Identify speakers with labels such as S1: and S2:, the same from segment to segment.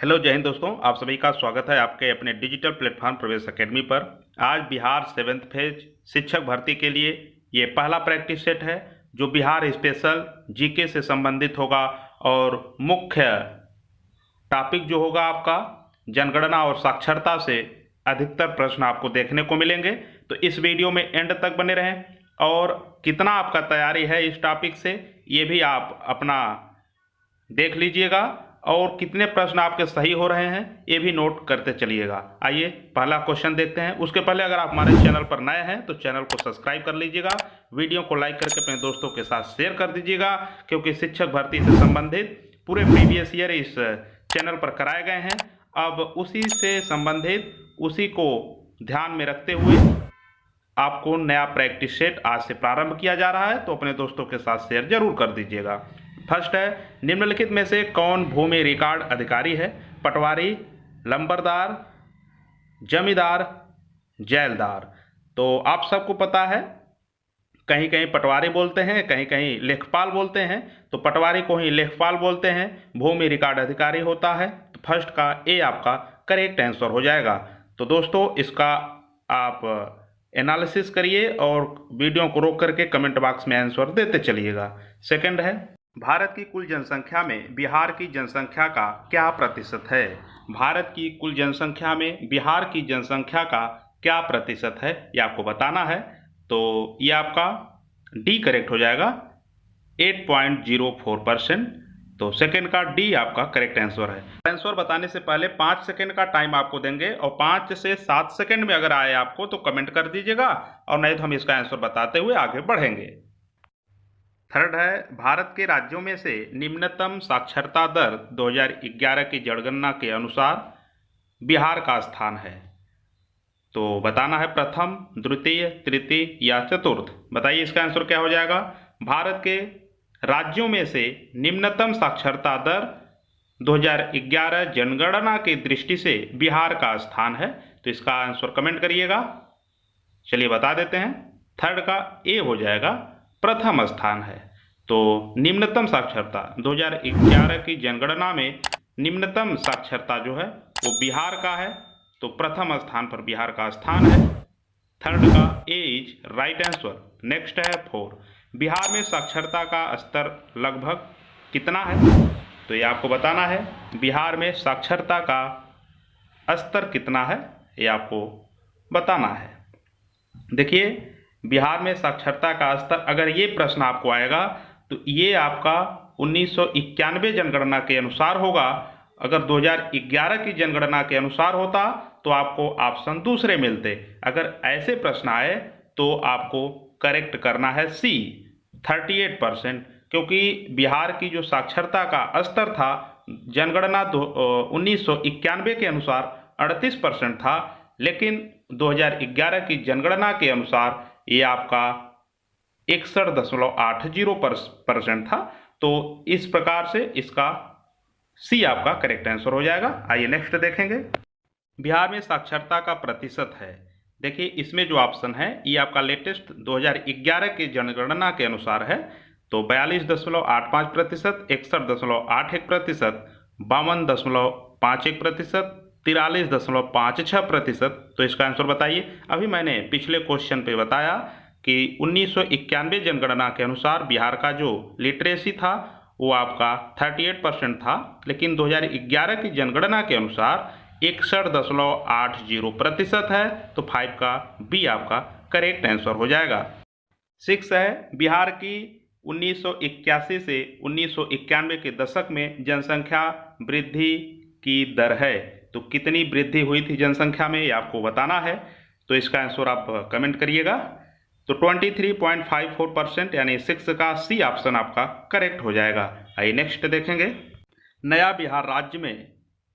S1: Hello जय हिंद दोस्तों, आप सभी का स्वागत है आपके अपने डिजिटल प्लेटफॉर्म प्रवेश एकेडमी पर। आज बिहार 7th फेज शिक्षक भर्ती के लिए ये पहला प्रैक्टिस सेट है जो बिहार स्पेशल जीके से संबंधित होगा और मुख्य टॉपिक जो होगा आपका जनगणना और साक्षरता से अधिकतर प्रश्न आपको देखने को मिलेंगे। तो इस वीडियो में एंड तक बने रहें और कितना आपका तैयारी है इस टॉपिक से ये भी आप अपना देख लीजिएगा और कितने प्रश्न आपके सही हो रहे हैं ये भी नोट करते चलिएगा। आइए पहला क्वेश्चन देखते हैं। उसके पहले अगर आप हमारे चैनल पर नए हैं तो चैनल को सब्सक्राइब कर लीजिएगा, वीडियो को लाइक करके अपने दोस्तों के साथ शेयर कर दीजिएगा, क्योंकि शिक्षक भर्ती से संबंधित पूरे प्रीवियस ईयर इस चैनल पर कराए गए हैं। अब उसी से संबंधित उसी को ध्यान में रखते हुए आपको नया प्रैक्टिस सेट आज से प्रारंभ किया जा रहा है, तो अपने दोस्तों के साथ शेयर जरूर कर दीजिएगा। फर्स्ट है, निम्नलिखित में से कौन भूमि रिकॉर्ड अधिकारी है? पटवारी, लंबरदार, जमींदार, जैलदार। तो आप सबको पता है कहीं कहीं पटवारी बोलते हैं, कहीं कहीं लेखपाल बोलते हैं। तो पटवारी को ही लेखपाल बोलते हैं, भूमि रिकॉर्ड अधिकारी होता है। तो फर्स्ट का ए आपका करेक्ट आंसर हो जाएगा। तो दोस्तों इसका आप एनालिसिस करिए और वीडियो को रोक करके कमेंट बॉक्स में आंसर देते चलिएगा। सेकंड है, भारत की कुल जनसंख्या में बिहार की जनसंख्या का क्या प्रतिशत है? भारत की कुल जनसंख्या में बिहार की जनसंख्या का क्या प्रतिशत है ये आपको बताना है। तो ये आपका डी करेक्ट हो जाएगा, 8.04%। तो सेकंड का डी आपका करेक्ट आंसर है। आंसर बताने से पहले 5 सेकंड का टाइम आपको देंगे और 5 से 7 सेकंड में अगर आए आपको तो कमेंट कर दीजिएगा, और नहीं तो हम इसका आंसर बताते हुए आगे बढ़ेंगे। थर्ड है, भारत के राज्यों में से निम्नतम साक्षरता दर 2011 की जनगणना के अनुसार बिहार का स्थान है। तो बताना है प्रथम, द्वितीय, तृतीय या चतुर्थ। बताइए इसका आंसर क्या हो जाएगा। भारत के राज्यों में से निम्नतम साक्षरता दर 2011 जनगणना की दृष्टि से बिहार का स्थान है। तो इसका आंसर कमेंट करिएगा। चलिए बता देते हैं, थर्ड का ए हो जाएगा, प्रथम स्थान है। तो निम्नतम साक्षरता 2011 की जनगणना में निम्नतम साक्षरता जो है वो बिहार का है, तो प्रथम स्थान पर बिहार का स्थान है। थर्ड का ए इज राइट आंसर। नेक्स्ट है 4, बिहार में साक्षरता का स्तर लगभग कितना है? तो ये आपको बताना है, बिहार में साक्षरता का स्तर कितना है ये आपको बताना है। देखिए बिहार में साक्षरता का स्तर, अगर ये प्रश्न आपको आएगा तो ये आपका 1991 जनगणना के अनुसार होगा। अगर 2011 की जनगणना के अनुसार होता तो आपको ऑप्शन दूसरे मिलते। अगर ऐसे प्रश्न आए तो आपको करेक्ट करना है सी, 38%, क्योंकि बिहार की जो साक्षरता का स्तर था जनगणना 1991 के अनुसार 38% था, लेकिन 2011 की जनगणना के अनुसार ये आपका 61.80% था। तो इस प्रकार से इसका सी आपका करेक्ट आंसर हो जाएगा। आइए नेक्स्ट देखेंगे, बिहार में साक्षरता का प्रतिशत है। देखिए इसमें जो ऑप्शन है ये आपका लेटेस्ट 2011 की जनगणना के अनुसार है। तो 42.85%, 61.81%, 52.51%, 43.56%। तो इसका आंसर बताइए। अभी मैंने पिछले क्वेश्चन पे बताया कि 1991 जनगणना के अनुसार बिहार का जो लिटरेसी था वो आपका 38% था, लेकिन 2011 की जनगणना के अनुसार 61.80% है। तो 5 का बी आपका करेक्ट आंसर हो जाएगा। 6 है, बिहार की 1981 से 1991 के दशक में जनसंख्या वृद्धि की दर है। तो कितनी वृद्धि हुई थी जनसंख्या में ये आपको बताना है। तो इसका आंसर आप कमेंट करिएगा। तो 23.54%, यानी 6 का सी ऑप्शन आपका करेक्ट हो जाएगा। आइए नेक्स्ट देखेंगे, नया बिहार राज्य में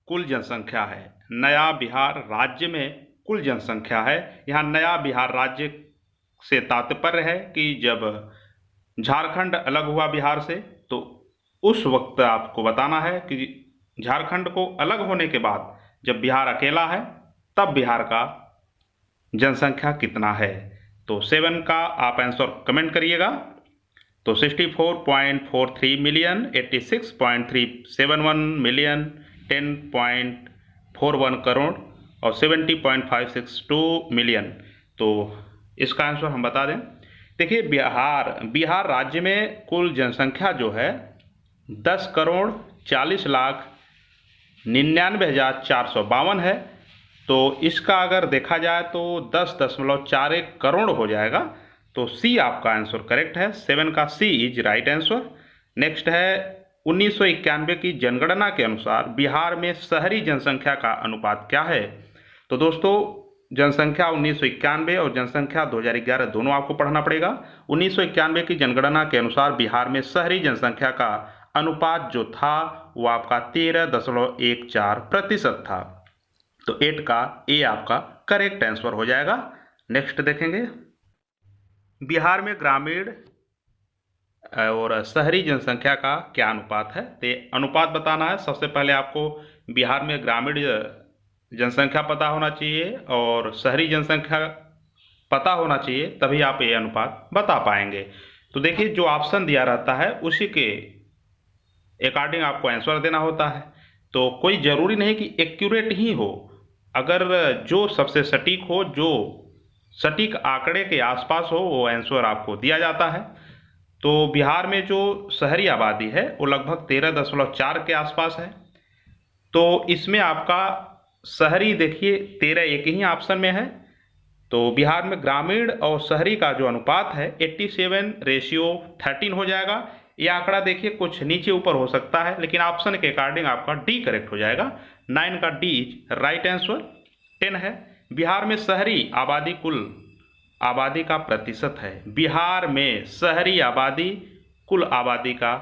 S1: कुल जनसंख्या है। नया बिहार राज्य में कुल जनसंख्या है। यहाँ नया बिहार राज्य से तात्पर्य है कि जब झारखंड अलग हुआ बिहार से, तो उस वक्त आपको बताना है कि झारखंड को अलग होने के बाद जब बिहार अकेला है तब बिहार का जनसंख्या कितना है। तो 7 का आप आंसर कमेंट करिएगा। तो 64.43 मिलियन, 86.371 मिलियन, 10.41 करोड़ और 70.562 मिलियन। तो इसका आंसर हम बता दें। देखिए बिहार राज्य में कुल जनसंख्या जो है 10,40,99,452 है। तो इसका अगर देखा जाए तो 10.41 करोड़ हो जाएगा। तो सी आपका आंसर करेक्ट है। 7 का सी इज राइट आंसर। नेक्स्ट है 1991 की जनगणना के अनुसार बिहार में शहरी जनसंख्या का अनुपात क्या है। तो दोस्तों जनसंख्या 1991 और जनसंख्या 2011 दोनों आपको पढ़ना पड़ेगा। 1991 की जनगणना के अनुसार बिहार में शहरी जनसंख्या का अनुपात जो था वो आपका 13.14% था। तो 8 का ए आपका करेक्ट आंसर हो जाएगा। नेक्स्ट देखेंगे बिहार में ग्रामीण और शहरी जनसंख्या का क्या अनुपात है। तो अनुपात बताना है। सबसे पहले आपको बिहार में ग्रामीण जनसंख्या पता होना चाहिए और शहरी जनसंख्या पता होना चाहिए, तभी आप ये अनुपात बता पाएंगे। तो देखिए जो ऑप्शन दिया रहता है उसी के अकॉर्डिंग आपको आंसर देना होता है। तो कोई ज़रूरी नहीं कि एक्यूरेट ही हो, अगर जो सबसे सटीक हो, जो सटीक आंकड़े के आसपास हो, वो आंसर आपको दिया जाता है। तो बिहार में जो शहरी आबादी है वो लगभग 13.4 के आसपास है। तो इसमें आपका शहरी देखिए 13 एक ही ऑप्शन में है। तो बिहार में ग्रामीण और शहरी का जो अनुपात है 87:13 हो जाएगा। ये आंकड़ा देखिए कुछ नीचे ऊपर हो सकता है, लेकिन ऑप्शन के अकॉर्डिंग आपका डी करेक्ट हो जाएगा। 9 का डी इज राइट आंसर। 10 है बिहार में शहरी आबादी कुल आबादी का प्रतिशत है। बिहार में शहरी आबादी कुल आबादी का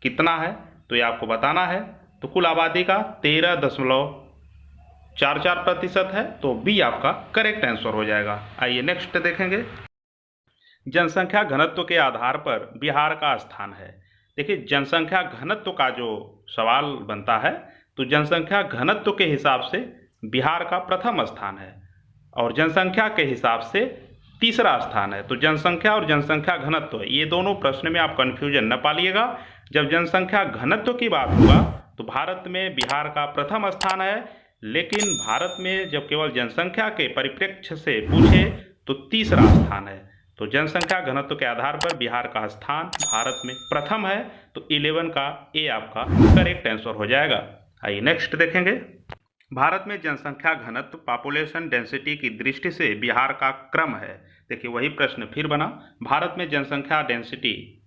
S1: कितना है, तो ये आपको बताना है। तो कुल आबादी का 13.44% है। तो बी आपका करेक्ट आंसर हो जाएगा। आइए नेक्स्ट देखेंगे जनसंख्या घनत्व के आधार पर बिहार का स्थान है। देखिए जनसंख्या घनत्व का जो सवाल बनता है तो जनसंख्या घनत्व के हिसाब से बिहार का प्रथम स्थान है और जनसंख्या के हिसाब से तीसरा स्थान है। तो जनसंख्या और जनसंख्या घनत्व ये दोनों प्रश्न में आप कन्फ्यूजन न पालिएगा। जब जनसंख्या घनत्व की बात होगा तो भारत में बिहार का प्रथम स्थान है, लेकिन भारत में जब केवल जनसंख्या के परिप्रेक्ष्य से पूछे तो तीसरा स्थान है। तो जनसंख्या घनत्व के आधार पर बिहार का स्थान भारत में प्रथम है। तो 11 का ए आपका करेक्ट आंसर हो जाएगा। आइए नेक्स्ट देखेंगे भारत में जनसंख्या घनत्व पॉपुलेशन डेंसिटी की दृष्टि से बिहार का क्रम है। देखिए वही प्रश्न फिर बना। भारत में जनसंख्या डेंसिटी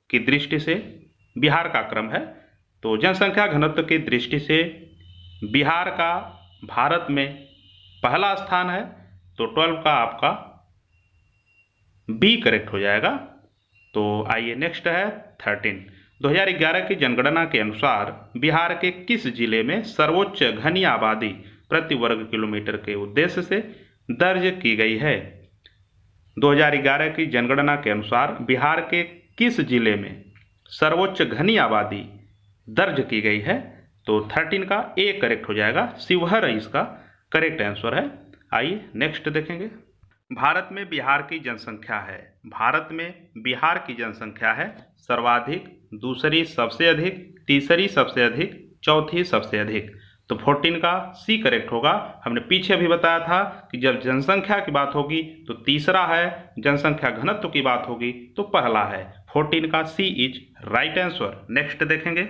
S1: की दृष्टि से बिहार का क्रम है। तो जनसंख्या घनत्व की दृष्टि से बिहार का भारत में पहला स्थान है। तो 12 का आपका बी करेक्ट हो जाएगा। तो आइए नेक्स्ट है 13। 2011 की जनगणना के अनुसार बिहार के किस जिले में सर्वोच्च घनी आबादी प्रति वर्ग किलोमीटर के उद्देश्य से दर्ज की गई है। 2011 की जनगणना के अनुसार बिहार के किस जिले में सर्वोच्च घनी आबादी दर्ज की गई है। तो 13 का ए करेक्ट हो जाएगा। शिवहर इसका करेक्ट आंसर है। आइए नेक्स्ट देखेंगे भारत में बिहार की जनसंख्या है। भारत में बिहार की जनसंख्या है सर्वाधिक, दूसरी सबसे अधिक, तीसरी सबसे अधिक, चौथी सबसे अधिक। तो 14 का सी करेक्ट होगा। हमने पीछे भी बताया था कि जब जनसंख्या की बात होगी तो तीसरा है, जनसंख्या घनत्व की बात होगी तो पहला है। 14 का सी इज राइट आंसर। नेक्स्ट देखेंगे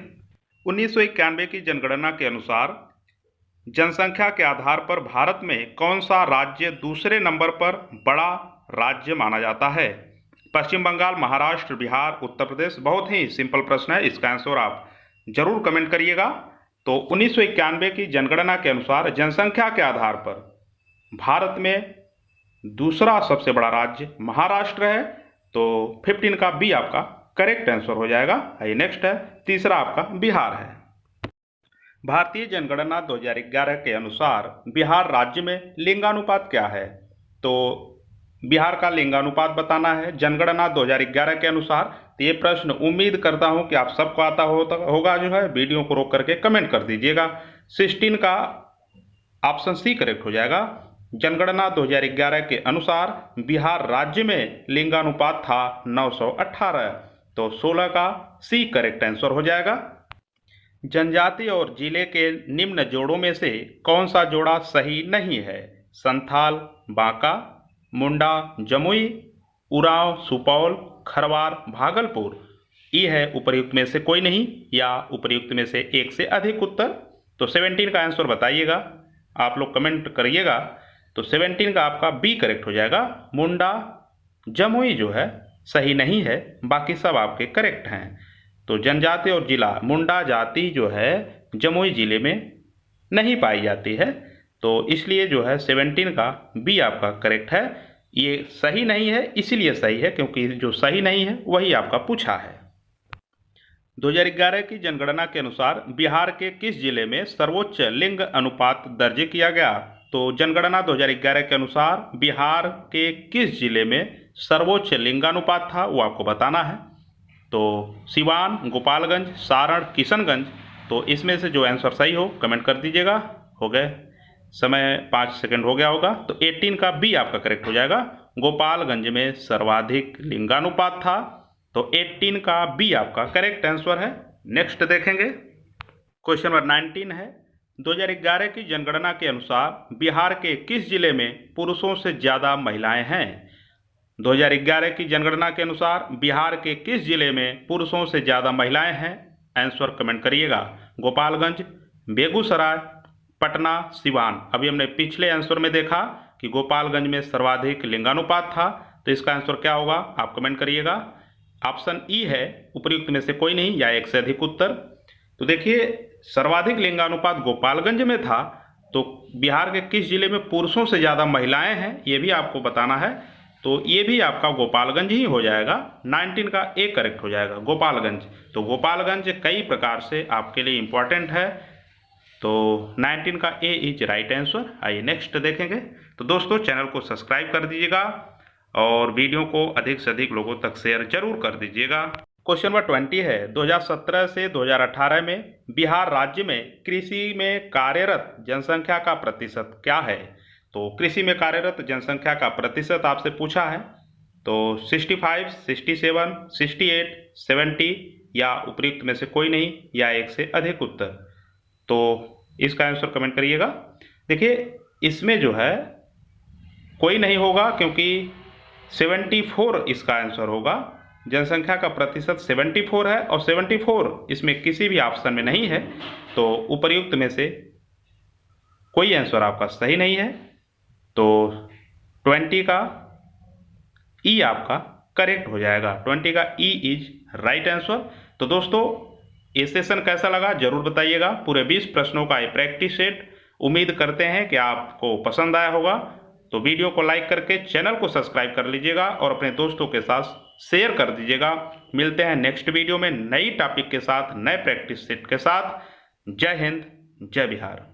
S1: 1991 की जनगणना के अनुसार जनसंख्या के आधार पर भारत में कौन सा राज्य दूसरे नंबर पर बड़ा राज्य माना जाता है। पश्चिम बंगाल, महाराष्ट्र, बिहार, उत्तर प्रदेश। बहुत ही सिंपल प्रश्न है, इसका आंसर आप जरूर कमेंट करिएगा। तो 1991 की जनगणना के अनुसार जनसंख्या के आधार पर भारत में दूसरा सबसे बड़ा राज्य महाराष्ट्र है। तो 15 का बी आपका करेक्ट आंसर हो जाएगा। आइए नेक्स्ट है तीसरा आपका बिहार है। भारतीय जनगणना 2011 के अनुसार बिहार राज्य में लिंगानुपात क्या है। तो बिहार का लिंगानुपात बताना है जनगणना 2011 के अनुसार। तो ये प्रश्न उम्मीद करता हूं कि आप सबको आता होगा। जो है वीडियो को रोक करके कमेंट कर दीजिएगा। 16 का ऑप्शन सी करेक्ट हो जाएगा। जनगणना 2011 के अनुसार बिहार राज्य में लिंगानुपात था 918। तो 16 का सी करेक्ट आंसर हो जाएगा। जनजाति और जिले के निम्न जोड़ों में से कौन सा जोड़ा सही नहीं है? संथाल, बांका, मुंडा, जमुई, उरांव, सुपौल, खरवार, भागलपुर। ई है उपर्युक्त में से कोई नहीं या उपर्युक्त में से एक से अधिक उत्तर। तो 17 का आंसर बताइएगा, आप लोग कमेंट करिएगा। तो 17 का आपका बी करेक्ट हो जाएगा। मुंडा, जमुई जो है सही नहीं है, बाकी सब आपके करेक्ट हैं। तो जनजाति और जिला, मुंडा जाति जो है जमुई जिले में नहीं पाई जाती है, तो इसलिए जो है 17 का बी आपका करेक्ट है। ये सही नहीं है, इसीलिए सही है क्योंकि जो सही नहीं है वही आपका पूछा है। 2011 की जनगणना के अनुसार बिहार के किस जिले में सर्वोच्च लिंग अनुपात दर्ज किया गया? तो जनगणना 2011 के अनुसार बिहार के किस जिले में सर्वोच्च लिंगानुपात था वो आपको बताना है। तो सिवान, गोपालगंज, सारण, किशनगंज। तो इसमें से जो आंसर सही हो कमेंट कर दीजिएगा। हो गए, समय 5 सेकंड हो गया होगा। तो 18 का बी आपका करेक्ट हो जाएगा। गोपालगंज में सर्वाधिक लिंगानुपात था, तो 18 का बी आपका करेक्ट आंसर है। नेक्स्ट देखेंगे, क्वेश्चन नंबर 19 है। 2011 की जनगणना के अनुसार बिहार के किस जिले में पुरुषों से ज़्यादा महिलाएं हैं? 2011 की जनगणना के अनुसार बिहार के किस जिले में पुरुषों से ज़्यादा महिलाएं हैं? आंसर कमेंट करिएगा। गोपालगंज, बेगूसराय, पटना, सिवान। अभी हमने पिछले आंसर में देखा कि गोपालगंज में सर्वाधिक लिंगानुपात था, तो इसका आंसर क्या होगा आप कमेंट करिएगा। ऑप्शन ई है उपर्युक्त में से कोई नहीं या एक से अधिक उत्तर। तो देखिए, सर्वाधिक लिंगानुपात गोपालगंज में था, तो बिहार के किस जिले में पुरुषों से ज़्यादा महिलाएं हैं ये भी आपको बताना है। तो ये भी आपका गोपालगंज ही हो जाएगा। 19 का ए करेक्ट हो जाएगा, गोपालगंज। तो गोपालगंज कई प्रकार से आपके लिए इम्पॉर्टेंट है, तो 19 का ए इज राइट आंसर। आइए नेक्स्ट देखेंगे। तो दोस्तों चैनल को सब्सक्राइब कर दीजिएगा और वीडियो को अधिक से अधिक लोगों तक शेयर जरूर कर दीजिएगा। क्वेश्चन नंबर 20 है। 2017 से 2018 में बिहार राज्य में कृषि में कार्यरत जनसंख्या का प्रतिशत क्या है? तो कृषि में कार्यरत जनसंख्या का प्रतिशत आपसे पूछा है। तो 65, 67, 68, 70 या उपर्युक्त में से कोई नहीं या एक से अधिक उत्तर। तो इसका आंसर कमेंट करिएगा। देखिए, इसमें जो है कोई नहीं होगा क्योंकि 74 इसका आंसर होगा। जनसंख्या का प्रतिशत 74 है और 74 इसमें किसी भी ऑप्शन में नहीं है, तो उपर्युक्त में से कोई आंसर आपका सही नहीं है। तो 20 का ई आपका करेक्ट हो जाएगा। 20 का ई इज राइट आंसर। तो दोस्तों ये सेशन कैसा लगा जरूर बताइएगा। पूरे 20 प्रश्नों का ये प्रैक्टिस सेट, उम्मीद करते हैं कि आपको पसंद आया होगा। तो वीडियो को लाइक करके चैनल को सब्सक्राइब कर लीजिएगा और अपने दोस्तों के साथ शेयर कर दीजिएगा। मिलते हैं नेक्स्ट वीडियो में नई टॉपिक के साथ, नए प्रैक्टिस सेट के साथ। जय हिंद, जय बिहार।